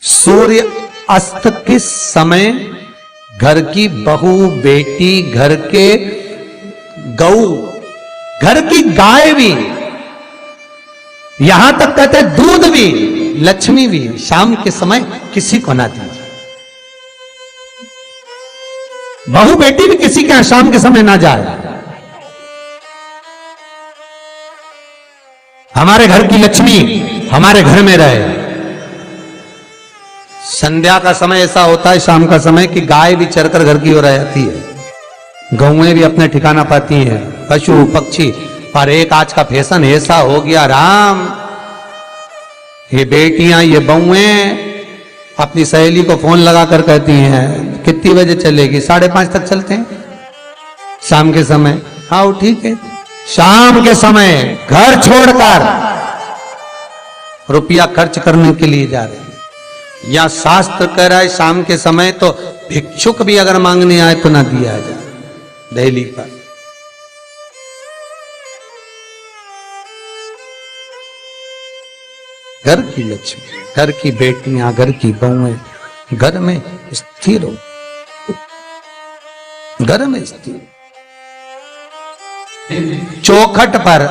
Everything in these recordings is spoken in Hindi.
सूर्य अस्त के समय घर की बहू बेटी, घर के गऊ, घर की गाय भी, यहां तक कहते हैं दूध भी, लक्ष्मी भी शाम के समय किसी को ना दीजिए। बहू बेटी भी किसी के यहां शाम के समय ना जाए। हमारे घर की लक्ष्मी हमारे घर में रहे। संध्या का समय ऐसा होता है, शाम का समय, कि गाय भी चरकर घर की ओर आती है, गौएं भी अपने ठिकाना पाती हैं, पशु पक्षी। पर एक आज का फैशन ऐसा हो गया राम, ये बेटियां ये बहुएं अपनी सहेली को फोन लगा कर कहती हैं कितनी बजे चलेगी, 5:30 तक चलते हैं शाम के समय। हाँ ठीक है, शाम के समय घर छोड़कर रुपया खर्च करने के लिए जा रहे हैं। या शास्त्र कह रहा है शाम के समय तो भिक्षुक भी अगर मांगने आए तो ना दिया जाए। दहली पर घर की लक्ष्मी, घर की बेटियां, घर की बहुएं घर में स्थिर हो, घर में स्थिर। चौखट पर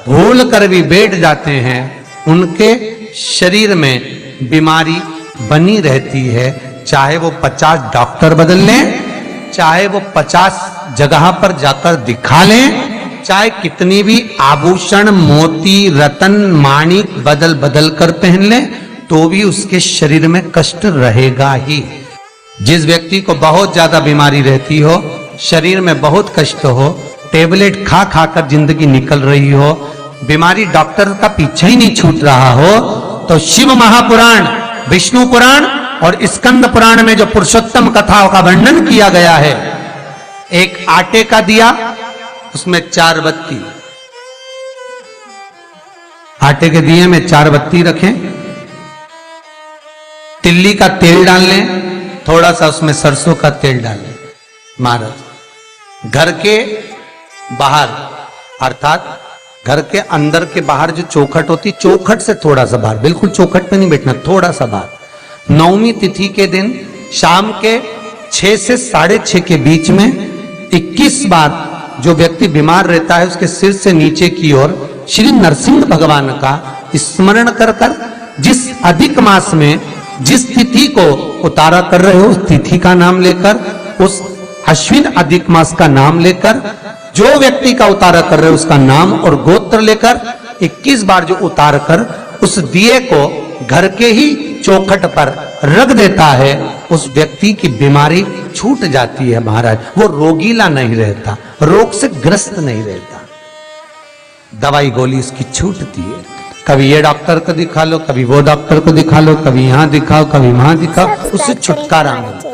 भूल कर भी बैठ जाते हैं, उनके शरीर में बीमारी बनी रहती है। चाहे वो 50 डॉक्टर बदल लें, चाहे वो 50 जगह पर जाकर दिखा लें, चाहे कितनी भी आभूषण मोती रतन माणिक बदल बदल कर पहन लें, तो भी उसके शरीर में कष्ट रहेगा ही। जिस व्यक्ति को बहुत ज्यादा बीमारी रहती हो, शरीर में बहुत कष्ट हो, टेबलेट खा खा कर जिंदगी निकल रही हो, बीमारी डॉक्टर का पीछे ही नहीं छूट रहा हो, तो शिव महापुराण, विष्णु पुराण और स्कंद पुराण में जो पुरुषोत्तम कथाओं का वर्णन किया गया है, एक आटे का दिया, उसमें 4 बत्ती, आटे के दिए में 4 बत्ती रखें, तिल्ली का तेल डाल लें, थोड़ा सा उसमें सरसों का तेल डाल लें। महाराज घर के बाहर, अर्थात घर के अंदर के बाहर जो चौखट होती, चौखट से थोड़ा सा बाहर, बिल्कुल चौखट पे नहीं बैठना, थोड़ा सा बाहर, 9वीं तिथि के दिन शाम के 6 से 6:30 के बीच में 21 बार जो व्यक्ति बीमार रहता है उसके सिर से नीचे की ओर श्री नरसिंह भगवान का स्मरण कर कर, जिस अधिक मास में जिस तिथि को उतारा कर रहे हो उस तिथि का नाम लेकर, उस अश्विन अधिक मास का नाम लेकर, जो व्यक्ति का उतारा कर रहे हो उसका नाम और गोत्र लेकर 21 बार जो उतार कर उस दिए को घर के ही चौखट पर रख देता है, उस व्यक्ति की बीमारी छूट जाती है। महाराज वो रोगीला नहीं रहता, रोग से ग्रस्त नहीं रहता, दवाई गोली इसकी छूटती है। कभी ये डॉक्टर को दिखा लो, कभी वो डॉक्टर को दिखा लो, कभी यहां दिखाओ, कभी वहां दिखाओ, उससे छुटकारा मिलता है।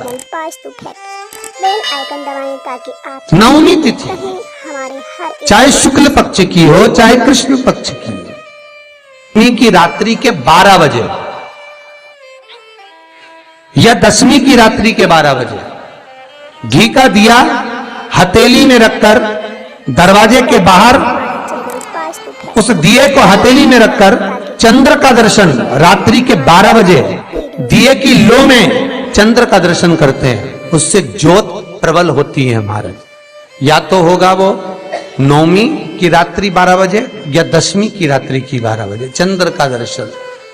बेल आइकन दबाएं ताकि आप 9वीं तिथि हमारे हर चाहे शुक्ल पक्ष की हो चाहे कृष्ण पक्ष की हो, दसवीं की रात्रि के 12 बजे या 10वीं की रात्रि के 12 बजे घी का दिया हथेली में रखकर दरवाजे के बाहर उस दिए को हथेली में रखकर चंद्र का दर्शन रात्रि के 12 बजे दिए की लो में चंद्र का दर्शन करते हैं, उससे ज्योत प्रबल होती है। महाराज या तो होगा वो 9वीं की रात्रि 12 बजे या 10वीं की रात्रि की 12 बजे चंद्र का दर्शन,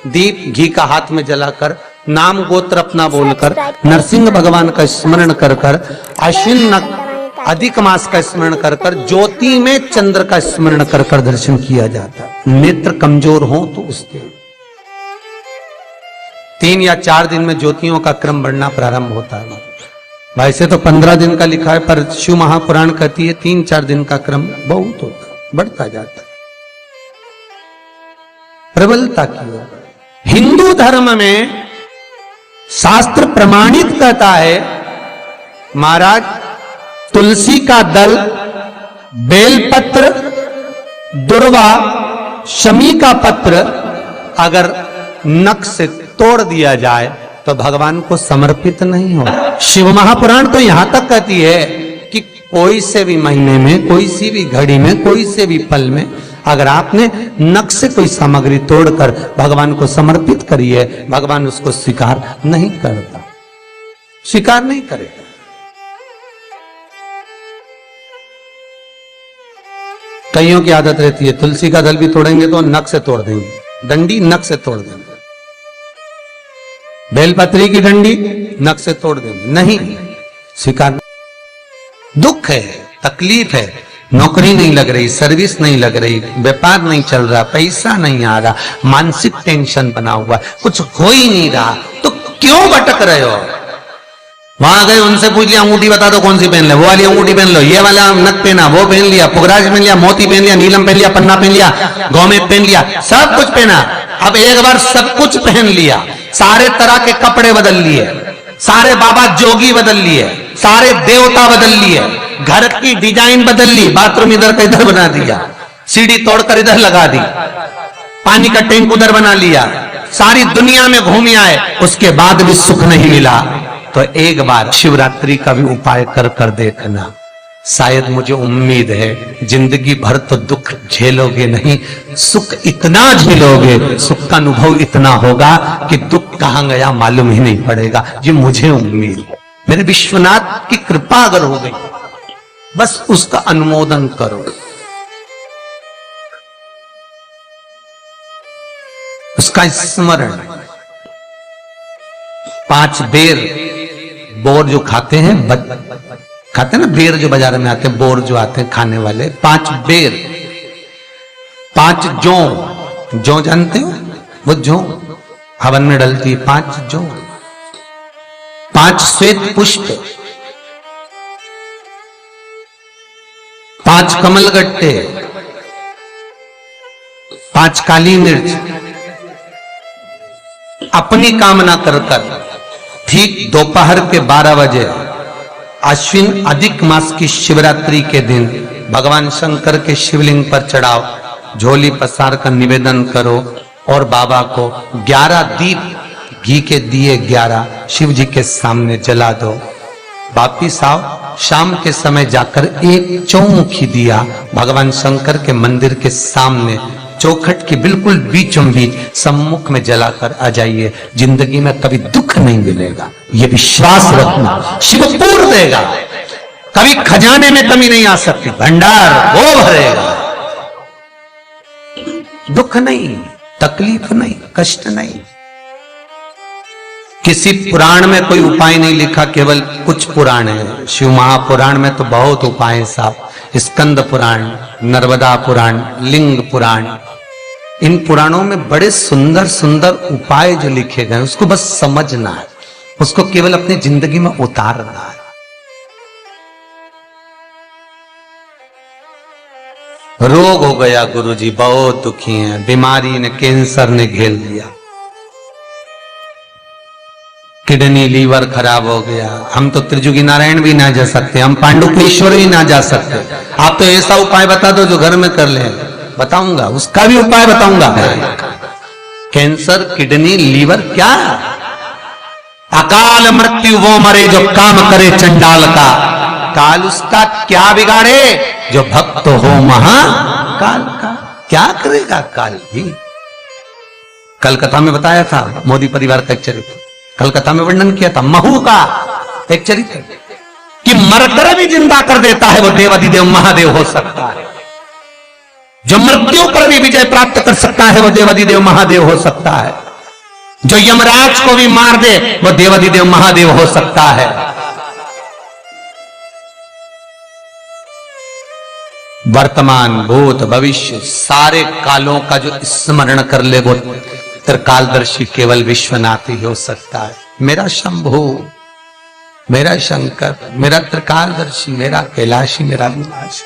दीप घी का हाथ में जलाकर, नाम गोत्र अपना बोलकर, नरसिंह भगवान का स्मरण कर कर, अश्विन अधिक मास का स्मरण कर कर, ज्योति में चंद्र का स्मरण कर कर दर्शन किया जाता। नेत्र कमजोर हो तो उसके 3 या 4 दिन में ज्योतियों का क्रम बढ़ना प्रारंभ होता है। वैसे तो 15 दिन का लिखा है, पर शिव महापुराण कहती है 3-4 दिन का क्रम बहुत होता, बढ़ता जाता है प्रबलता की ओर। हिंदू धर्म में शास्त्र प्रमाणित कहता है महाराज, तुलसी का दल, बेलपत्र, दुर्वा, शमी का पत्र अगर नख से तोड़ दिया जाए तो भगवान को समर्पित नहीं हो। शिव महापुराण तो यहां तक कहती है कि कोई से भी महीने में, कोई सी भी घड़ी में, कोई से भी पल में अगर आपने नख से कोई सामग्री तोड़कर भगवान को समर्पित करी है, भगवान उसको स्वीकार नहीं करता, स्वीकार नहीं करेगा। कईयों की आदत रहती है तुलसी का दल भी तोड़ेंगे तो नख से तोड़ देंगे, डंडी नख से तोड़ देंगे, बेलपत्री की डंडी नख से तोड़ देंगे, नहीं स्वीकार। दुख है, तकलीफ है, नौकरी नहीं लग रही, सर्विस नहीं लग रही, व्यापार नहीं चल रहा, पैसा नहीं आ रहा, मानसिक टेंशन बना हुआ, कुछ हो ही नहीं रहा, तो क्यों भटक रहे हो? वहां गए, उनसे पूछ लिया अंगूठी बता दो कौन सी पहन ले, वो वाली अंगूठी पहन लो, ये वाला नथ पहना, वो पहन लिया, पुगराज पहन लिया, मोती पहन लिया, नीलम पहन लिया, पन्ना पहन लिया, गौमेद पहन लिया, सब कुछ पहना। अब एक बार सब कुछ पहन लिया, सारे तरह के कपड़े बदल लिए, सारे बाबा जोगी बदल लिए, सारे देवता बदल लिए, घर की डिजाइन बदल ली, बाथरूम इधर का इधर बना दिया, सीढ़ी तोड़कर इधर लगा दी, पानी का टैंक उधर बना लिया, सारी दुनिया में घूम आए, उसके बाद भी सुख नहीं मिला, तो एक बार शिवरात्रि का भी उपाय कर कर देखना। शायद मुझे उम्मीद है जिंदगी भर तो दुख झेलोगे नहीं, सुख इतना झेलोगे, सुख का अनुभव इतना होगा कि दुख कहां गया मालूम ही नहीं पड़ेगा। ये मुझे उम्मीद है, मेरे विश्वनाथ की कृपा अगर हो गई, बस उसका अनुमोदन करो, उसका स्मरण। 5 बेर बोर जो खाते हैं, खाते हैं ना बेर जो बाजार में आते हैं, बोर जो आते हैं खाने वाले, 5 बेर, 5 जौ जानते हो, वो जौ हवन में डलती है, 5 जौ, 5 श्वेत पुष्प, 5 कमलगट्टे, 5 काली मिर्च, अपनी कामना कर कर ठीक दोपहर के 12 बजे अश्विन अधिक मास की शिवरात्रि के दिन भगवान शंकर के शिवलिंग पर चढ़ाओ, झोली पसार कर निवेदन करो और बाबा को 11 दीप, घी के दिए 11 शिव जी के सामने जला दो। वापिस आओ, शाम के समय जाकर एक चौमुखी दिया भगवान शंकर के मंदिर के सामने चौखट के बिल्कुल बीचों बीच सम्मुख में जलाकर आ जाइए। जिंदगी में कभी दुख नहीं मिलेगा, ये विश्वास रखना, शिव पूर्ण देगा, कभी खजाने में कमी नहीं आ सकती, भंडार वो भरेगा। दुख नहीं, तकलीफ नहीं, कष्ट नहीं। किसी पुराण में कोई उपाय नहीं लिखा, केवल कुछ पुराण है। शिव महापुराण में तो बहुत उपाय है साहब, स्कंद पुराण, नर्मदा पुराण, लिंग पुराण, इन पुराणों में बड़े सुंदर सुंदर उपाय जो लिखे गए, उसको बस समझना है, उसको केवल अपनी जिंदगी में उतारना है। रोग हो गया गुरुजी, बहुत दुखी हैं, बीमारी ने, कैंसर ने घेर लिया, किडनी लीवर खराब हो गया, हम तो त्रिजुगी नारायण भी ना जा सकते, हम पांडुकेश्वर भी ना जा सकते, आप तो ऐसा उपाय बता दो जो घर में कर ले। बताऊंगा, उसका भी उपाय बताऊंगा। कैंसर, किडनी, लीवर, क्या अकाल मृत्यु वो मरे जो काम करे चंडाल का, काल उसका क्या बिगाड़े जो भक्त हो महाकाल का। क्या करेगा काल भी? कलकत्ता में बताया था मोदी परिवार का एक चरित्र, कलकत्ता में वर्णन किया था महू का एक चरित्र कि मरकर भी जिंदा कर देता है वो देवाधिदेव महादेव हो सकता है, जो मृत्यु पर भी विजय प्राप्त कर सकता है वो देवाधिदेव महादेव हो सकता है, जो यमराज को भी मार दे वो देवाधिदेव महादेव हो सकता है। वर्तमान, भूत, भविष्य सारे कालों का जो स्मरण कर ले वो त्रिकालदर्शी केवल विश्वनाथ ही हो सकता है। मेरा शंभु, मेरा शंकर, मेरा त्रिकालदर्शी, मेरा कैलाशी, मेरा विनाश,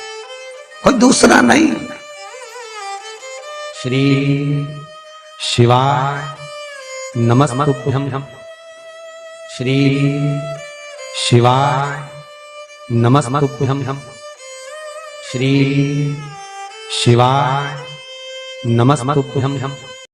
कोई दूसरा नहीं। श्री शिवाय नमस्तुभ्यं, श्री शिवाय नमस्तुभ्यं, श्री शिवाय नमस्तुभ्यं।